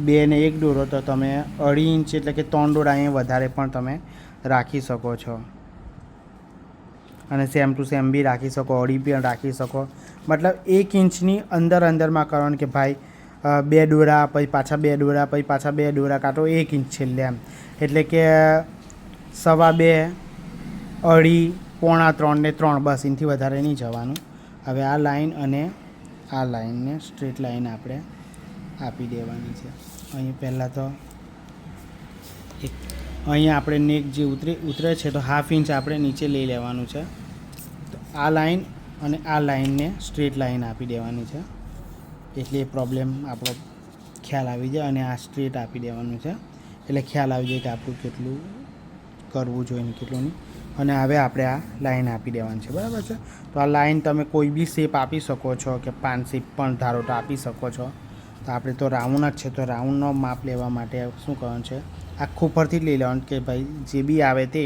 2 ને 1 દોરો, તો તમે 2.5 ઇંચ એટલે કે 3 દોરા અહીંયા વધારે પણ તમે રાખી શકો છો. અને સેમ ટુ સેમ બી રાખી શકો, 2.5 પણ રાખી શકો. મતલબ 1 ઇંચની અંદરમાં કરવાનું કે ભાઈ 2 દોરા, પછી પાછા 2 દોરા, પછી પાછા 2 દોરા, કાં તો 1 ઇંચ છેલ્લે એમ. એટલે કે 2.25, 2.5, પોણા 3 ને 3, બસ એનાથી વધારે નહીં જવાનું. હવે આ લાઈન અને આ લાઈનને સ્ટ્રેટ લાઈન આપણે આપી દેવાની છે. અહીં પહેલાં તો અહીંયા આપણે નેક જે ઉતરે છે તો 1/2 ઇંચ આપણે નીચે લઈ લેવાનું છે. તો આ લાઈન અને આ લાઈનને સ્ટ્રેટ લાઈન આપી દેવાની છે, એટલે એ પ્રોબ્લેમ આપણો ખ્યાલ આવી જાય. અને આ સ્ટ્રેટ આપી દેવાનું છે એટલે ખ્યાલ આવી જાય કે આપણું કેટલું કરવું જોઈએ ને કેટલું નહીં. અને હવે આપણે આ લાઈન આપી દેવાની છે, બરાબર છે. તો આ લાઈન તમે કોઈ બી શેપ આપી શકો છો, કે 5 શેપ પણ ધારો તો આપી શકો છો. તો આપણે તો રાઉન્ડ જ છે, તો રાઉન્ડનો માપ લેવા માટે શું કરવાનું છે, આખું ઉપરથી જ લઈ લેવાનું કે ભાઈ જે બી આવે તે,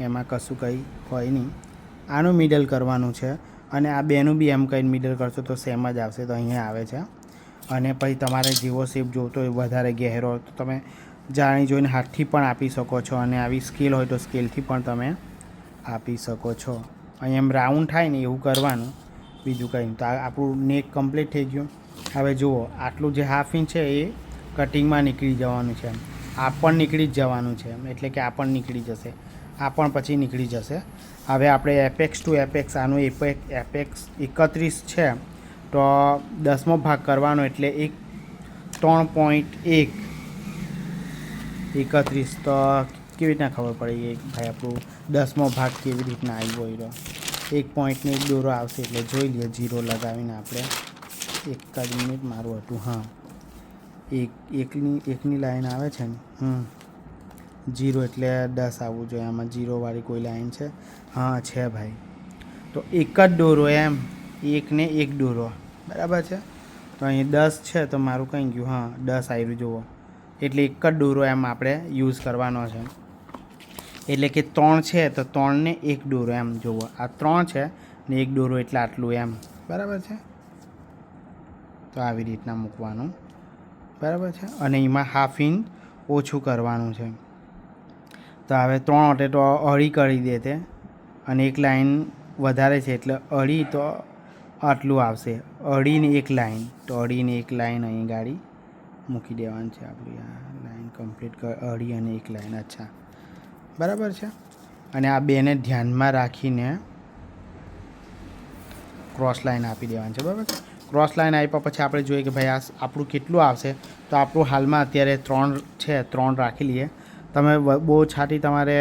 એમાં કશું કંઈ હોય નહીં. આનું મિડલ કરવાનું છે અને આ બેનું બી એમ કંઈ મિડલ કરશો તો સેમ જ આવશે. તો અહીંયા આવે છે. અને પછી તમારે જેવો શેપ જોતો હોય વધારે ગહેરો તો તમે જાણી જોઈને હાથથી પણ આપી શકો છો, અને આવી સ્કેલ હોય તો સ્કેલથી પણ તમે આપી શકો છો. અહીં એમ રાઉન્ડ થાય ને એવું કરવાનું, બીજું કંઈ નહીં. તો આપણું નેક કમ્પ્લીટ થઈ ગયું. હવે જુઓ, આટલું જે 1/2 ઇંચ છે એ કટિંગમાં નીકળી જવાનું છે. આ પણ નીકળી જ જવાનું છે, એટલે કે આ પણ નીકળી જશે, આ પણ પછી નીકળી જશે. હવે આપણે એપેક્સ ટુ એપેક્સ, આનું એપેક્સ 31 છે, તો 10મો ભાગ કરવાનો એટલે 3.1 31. તો કેવી રીતના ખબર પડી કે ભાઈ આપણું 10મો ભાગ કેવી રીતના આવ્યો હોય? 1.1 દોરો આવશે એટલે જોઈ લઈએ. 0 લગાવીને આપણે 1 જ મિનિટ, મારું હતું, હા, એકની લાઈન આવે છે ને, 0 એટલે 10 આવવું જોઈએ. આમાં 0 વાળી કોઈ લાઈન છે? હા, છે ભાઈ. તો 1 જ દોરો એમ, 1 ને 1 દોરો, બરાબર છે. તો અહીં 10 છે તો મારું કંઈ ગયું, હા 10 આવ્યું જુઓ. એટલે 1 જ દોરો એમ આપણે યુઝ કરવાનો છે. એટલે કે 3 છે તો 3 ને 1 દોરો એમ જુઓ. આ 3 છે ને 1 દોરો એટલે આટલું એમ, બરાબર છે. તો આવી રીતના મૂકવાનું, બરાબર છે. અને એમાં 1/2 ઇંચ ઓછું કરવાનું છે. તો હવે 3 વટે તો 2.5 કરી દે તે, અને 1 લાઈન વધારે છે એટલે 2.5, તો આટલું આવશે. 2.5 ને 1 લાઈન, તો 2.5 ને 1 લાઈન અહીં ગાડી મૂકી દેવાની છે આપણી. આ લાઈન કમ્પ્લીટ 2.5 અને 1 લાઈન, અચ્છા, બરાબર છે. અને આ બેને ધ્યાનમાં રાખીને ક્રોસ લાઈન આપી દેવાની છે, બરાબર છે. ક્રોસ લાઈન આપ્યા પછી આપણે જોઈએ કે ભાઈ આ આપણું કેટલું આવશે. તો આપણું હાલમાં અત્યારે 3 છે, 3 રાખી લઈએ. તમે બહુ છાતી તમારે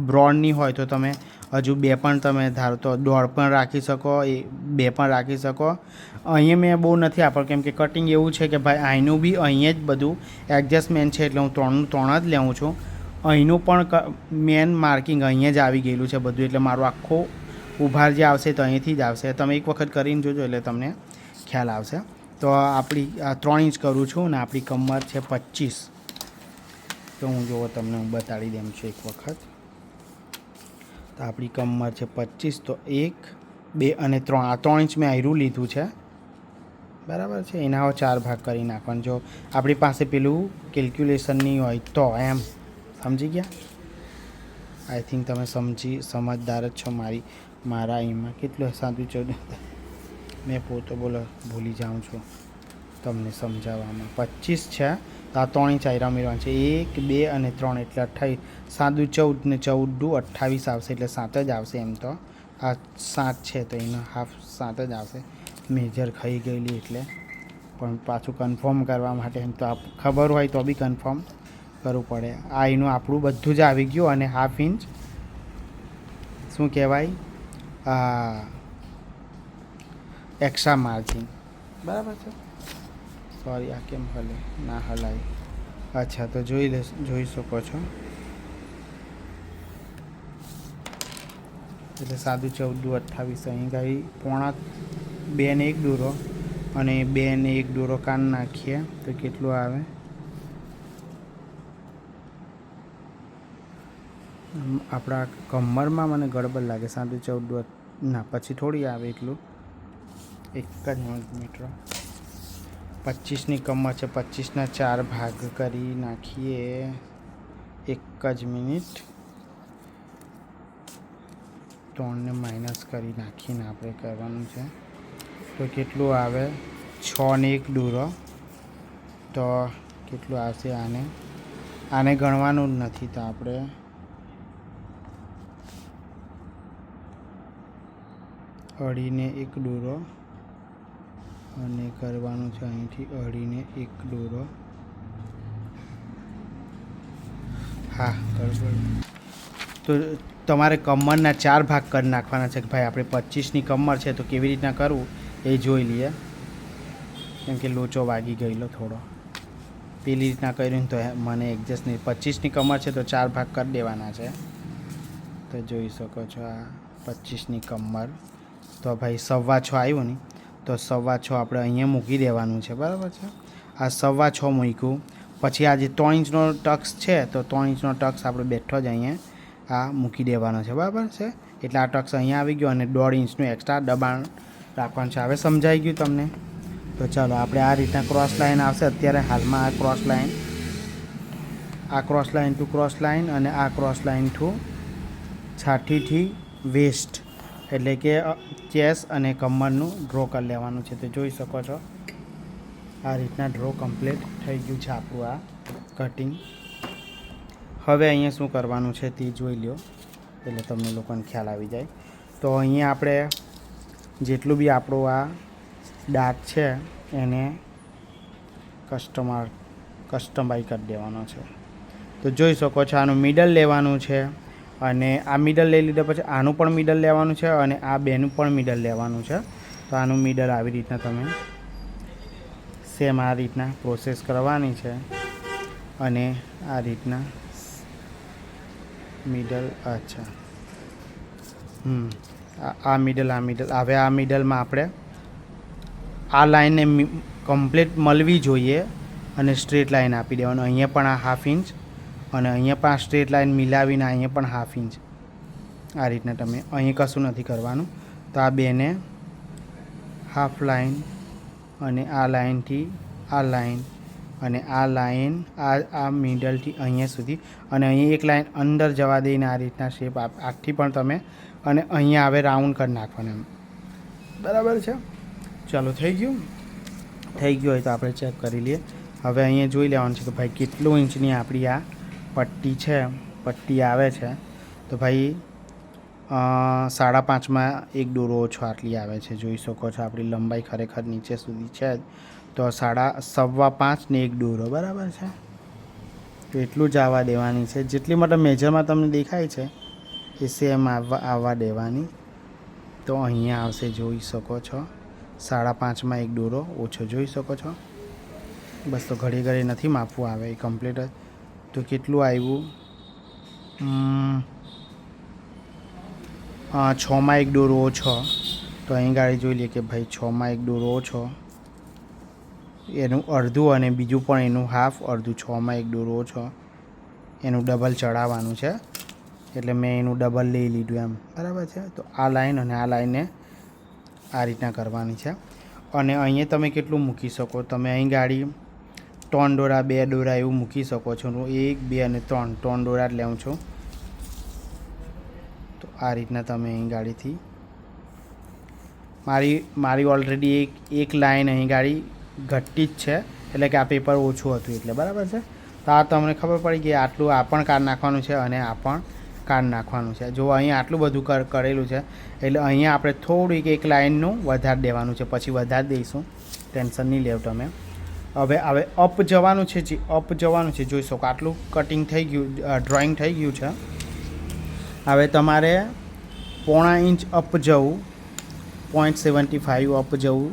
બ્રોડની હોય તો તમે હજુ 2 પણ તમે ધારો તો 1.5 પણ રાખી શકો, 2 પણ રાખી શકો. અહીંયા મેં બહુ નથી આપ્યું કેમ કે કટિંગ એવું છે કે ભાઈ અહીંનું બી અહીંયા જ બધું એડજસ્ટમેન્ટ છે, એટલે હું 3 જ લેવું છું. અહીંનું પણ મેન માર્કિંગ અહીંયા જ આવી ગયેલું છે બધું, એટલે મારું આખો ઉભાર જે આવશે તો અહીંથી જ આવશે. તમે એક વખત કરીને જોજો એટલે તમને ખ્યાલ આવશે. તો આપણી 3 ઇંચ કરું છું ને આપણી કમર છે 25. તો હું જોવો તમને હું બતાડી દઉં છું એક વખત. તો આપણી કમર છે 25, તો 1, 2 અને 3, આ 3 ઇંચ મેં આયરું લીધું છે, બરાબર છે. એના 4 ભાગ કરી નાખવાનું. જો આપણી પાસે પેલું કેલ્ક્યુલેશન નહીં હોય તો, એમ સમજી ગયા? આઈ થિંક તમે સમજદાર જ છો. મારા એમાં કેટલું 7, 14, મેં પોતે બોલો ભૂલી જાઉં છું તમને સમજાવવામાં. 25 છે તો આ 3 ઇંચ આયરા ઉમેરવાનું છે. 1 2 અને 3 એટલે 28. 7 14 ને 14 દુ 28 આવશે એટલે 7 જ આવશે. એમ તો આ 7 છે તો એનો હાફ 7 જ આવશે. મેજર ખાઈ ગયેલી એટલે પણ પાછું કન્ફર્મ કરવા માટે એમ તો ખબર હોય તો બી કન્ફર્મ કરવું પડે. આ એનું આપણું બધું જ આવી ગયું. અને હાફ ઇંચ શું કહેવાય એક્સ્ટ્રા માર્જિન, બરાબર છે. સોરી આ કેમ હલે ના હલાય. અચ્છા તો જોઈ શકો છો. એટલે 7 14 28 અહીં ગઈ 2 ને 1 દોરો અને 2 ને 1 દોરો કાન નાખીએ તો કેટલું આવે. આપણા કમરમાં મને ગડબડ લાગે. 7 14 ના પછી થોડી આવે એટલું. એક જ મીટર 25ની કમર છે. 25ના 4 ભાગ કરી નાખીએ. એક જ મિનિટ. 3ને માઇનસ કરી નાખીને આપણે કરવાનું છે તો કેટલું આવે. 6 ને 1 દૂરો તો કેટલું આવશે. આને ગણવાનું જ નથી તો આપણે અઢીને 1 દોરો અને કરવાનું છે અહીંથી 2.5 ને 1 દોરો. હા બરાબર. તો તમારે કમરના 4 ભાગ કરી નાખવાના છે કે ભાઈ આપણે 25ની કમર છે તો કેવી રીતના કરવું એ જોઈ લઈએ. કેમ કે લોચો વાગી ગયેલો થોડો. પેલી રીતના કર્યું તો મને એડજસ્ટ નહીં. 25ની કમર છે તો 4 ભાગ કરી દેવાના છે. તો જોઈ શકો છો આ 25ની કમર તો ભાઈ 6.25 આવ્યું ને તો 6.25 આપણે અહીંયા મૂકી દેવાનું છે, બરાબર છે. આ 6.25 મૂક્યું પછી આ જે 3 ઇંચનો ટક્સ છે તો 3 ઇંચનો ટક્સ આપણે બેઠો જ અહીંયા આ મૂકી દેવાનો છે, બરાબર છે. એટલે આ ટક્સ અહીંયા આવી ગયો અને 1.5 ઇંચનું એક્સ્ટ્રા દબાણ રાખવાનું છે. હવે સમજાઈ ગયું તમને? તો ચાલો આપણે આ રીતના ક્રોસ લાઈન આવશે. અત્યારે હાલમાં આ cross line to cross line અને આ ક્રોસ લાઈન ટુ છાતીથી વેસ્ટ એટલે કે ચેસ્ટ અને કમરનું ડ્રો કરી લેવાનું છે. તો જોઈ શકો છો આ રીતના ડ્રો કમ્પ્લીટ થઈ ગયું છે આપણું આ કટિંગ. હવે અહીંયા શું કરવાનું છે તે જોઈ લો એટલે તમને લોકોને ખ્યાલ આવી જાય. તો અહીંયા આપણે જેટલું બી આપણું આ દાંત છે એને કસ્ટમાઇઝ કરી દેવાનો છે. તો જોઈ શકો છો આનું મિડલ લેવાનું છે અને આ મિડલ લઈ લીધા પછી આનું પણ મિડલ લેવાનું છે અને આ બેનું પણ મિડલ લેવાનું છે. તો આનું મિડલ આવી રીતના તમે સેમ આ રીતના પ્રોસેસ કરવાની છે અને આ રીતના મિડલ. અચ્છા આ મિડલ હવે આ મિડલમાં આપણે આ લાઈનને કમ્પ્લીટ મળવી જોઈએ અને સ્ટ્રેટ લાઈન આપી દેવાનું. અહીંયા પણ આ 1/2 ઇંચ અને અહીંયા પણ આ સ્ટ્રેટ લાઈન મિલાવીને અહીંયા પણ 1/2 ઇંચ આ રીતના તમે અહીં કશું નથી કરવાનું. તો આ બેને હાફ લાઈન અને આ લાઈનથી આ લાઈન અને આ લાઈન આ મિડલથી અહીંયા સુધી અને અહીં એક લાઈન અંદર જવા દઈને આ રીતના શેપ આખી પણ તમે અને અહીંયા આવે રાઉન્ડ કરી નાખવાનું, બરાબર છે. ચાલો થઈ ગયું હોય તો આપણે ચેક કરી લઈએ. હવે અહીંયા જોઈ લેવાનું છે કે ભાઈ કેટલું ઇંચની આપણી આ પટ્ટી આવે છે. તો ભાઈ 5.5માં 1 દોરો ઓછો આટલી આવે છે. જોઈ શકો છો આપણી લંબાઈ ખરેખર નીચે સુધી છે તો 5.5 ને 1 દોરો, બરાબર છે. તો એટલું જ આવવા દેવાની છે. જેટલી મતલબ મેજરમાં તમને દેખાય છે એ સેમ આવવા દેવાની. તો અહીંયા આવશે જોઈ શકો છો 5.5માં 1 દોરો ઓછો જોઈ શકો છો. બસ તો ઘડી નથી માપવું આવે એ કમ્પ્લીટ જ. તો કેટલું આવ્યું 6માં 1 દોરો ઓછો. તો અહીં ગાડી જોઈ લઈએ કે ભાઈ 6માં 1 દોરો ઓછો એનું અડધું અને બીજું પણ એનું હાફ અડધું. 6માં 1 દોરો ઓછો એનું ડબલ ચડાવવાનું છે એટલે મેં એનું ડબલ લઈ લીધું એમ, બરાબર છે. તો આ લાઈન અને આ લાઈનને આ રીતના કરવાની છે. અને અહીંયા તમે કેટલું મૂકી શકો તમે અહીં ગાડી 3 દોરા 2 દોરા એવું મૂકી શકો છો. 1 2 અને 3 દોરા જ લેવું છું. તો આ રીતના તમે અહીં ગાડીથી મારી ઓલરેડી એક લાઈન અહીં ગાડી ઘટી જ છે એટલે કે આ પેપર ઓછું હતું એટલે, બરાબર છે. તો આ તમને ખબર પડી કે આટલું આ પણ કાઢ નાખવાનું છે અને આ પણ કાઢ નાખવાનું છે. જો અહીંયા આટલું બધું કરેલું છે એટલે અહીંયા આપણે થોડીક એક લાઇનનું વધારી દેવાનું છે, પછી વધારી દઈશું, ટેન્શન નહીં લેવ તમે. હવે અપ જવાનું છે, જે અપ જવાનું છે જોઈ શકો આટલું કટિંગ થઈ ગયું, ડ્રોઈંગ થઈ ગયું છે. હવે તમારે 0.5 ઇંચ અપ જવું, 0.75 અપ જવું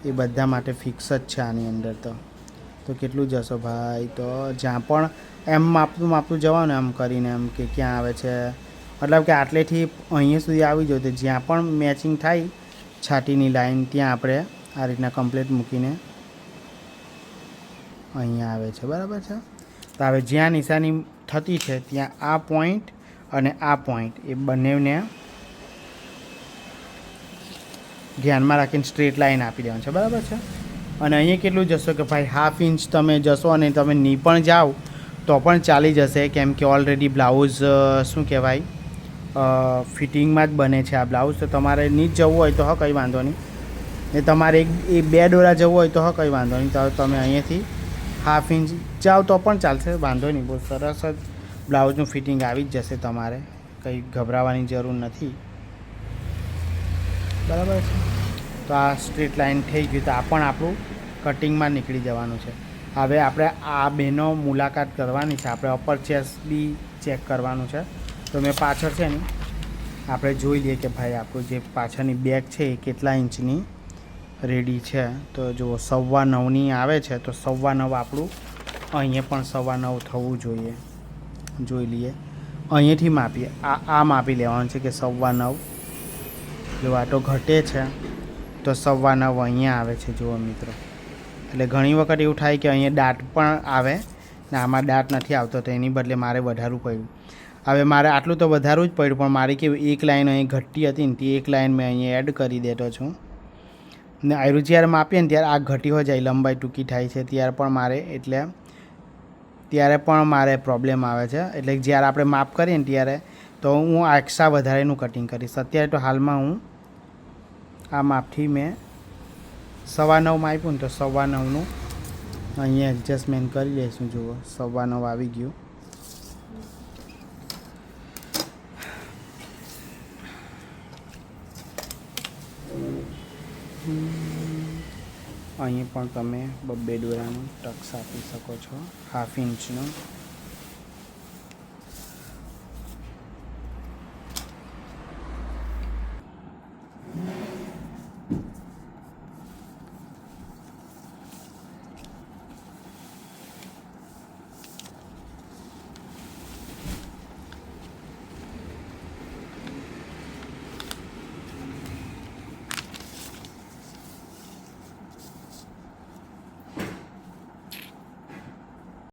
એ બધા માટે ફિક્સ જ છે આની અંદર. તો કેટલું જશો ભાઈ? તો જ્યાં પણ એમ માપતું જવાનું એમ કરીને, એમ કે ક્યાં આવે છે, મતલબ કે આટલેથી અહીંયા સુધી આવી જાય તો જ્યાં પણ મેચિંગ થાય છાતીની લાઈન ત્યાં આપણે આ રીતના કમ્પ્લીટ મૂકીને અહીંયા આવે છે, બરાબર છે. તો હવે જ્યાં નિશાની થતી છે ત્યાં આ પોઈન્ટ અને આ પોઈન્ટ એ બંનેને ધ્યાનમાં રાખીને સ્ટ્રેટ લાઈન આપી દેવાની છે, બરાબર છે. અને અહીંયા કેટલું જશો કે ભાઈ 1/2 ઇંચ તમે જશો અને તમે ની પણ જાઓ તો પણ ચાલી જશે, કેમ કે ઓલરેડી બ્લાઉઝ શું કહેવાય ફિટિંગમાં જ બને છે આ બ્લાઉઝ. તો તમારે ની જ જવું હોય તો કંઈ વાંધો નહીં, ને તમારે એ 2 દોરા જવું હોય તો કંઈ વાંધો નહીં. તો તમે અહીંયાથી 1/2 ઇંચ જાઓ તો પણ ચાલશે, વાંધો નહીં. બહુ સરસ જ બ્લાઉઝનું ફિટિંગ આવી જ જશે, તમારે કંઈ ગભરાવાની જરૂર નથી, બરાબર છે. તો આ સ્ટ્રેટ લાઈન થઈ ગયું, તો આ પણ આપણું કટિંગમાં નીકળી જવાનું છે. હવે આપણે આ બેનો મુલાકાત કરવાની છે, આપણે અપર ચેસ્ટ બી ચેક કરવાનું છે. તો મેં પાછળ છે ને આપણે જોઈ લઈએ કે ભાઈ આપણું જે પાછળની બેક છે એ કેટલા ઇંચની રેડી છે. તો જુઓ 9.25ની આવે છે, તો 9.25 આપણું અહીંયા પણ 9.25 થવું જોઈએ. જોઈ લઈએ, અહીંયાથી માપીએ, આ માપી લેવાનું છે કે 9.25. જો આ તો ઘટે છે તો 9.25 અહીંયા આવે છે, જુઓ મિત્રો. એટલે ઘણી વખત એવું થાય કે અહીંયા દાંત પણ આવે ને આમાં દાંત નથી આવતો, તો એની બદલે મારે વધારવું પડ્યું. હવે મારે આટલું તો વધારવું જ પડ્યું, પણ મારી કેવી એક લાઈન અહીં ઘટતી હતી ને તે એક લાઈન મેં અહીંયા એડ કરી દેતો છું. ને આયરું જ્યારે માપીએ ને ત્યારે આ ઘટી હો જાય, લંબાઈ ટૂંકી થાય છે ત્યારે પણ મારે પ્રોબ્લેમ આવે છે. એટલે જ્યારે આપણે માપ કરીએ ને ત્યારે તો હું આ એક્સ્ટ્રા વધારેનું કટિંગ કરીશ. અત્યારે તો હાલમાં હું આ માપથી મેં 9.25 આપ્યું ને તો 9.25નું અહીંયા એડજસ્ટમેન્ટ કરી લઈશું. જુઓ 9.25 આવી ગયું. અહીં પણ તમે 2 દોરાનું ટક્સ આપી શકો છો, 1/2 ઇંચનો.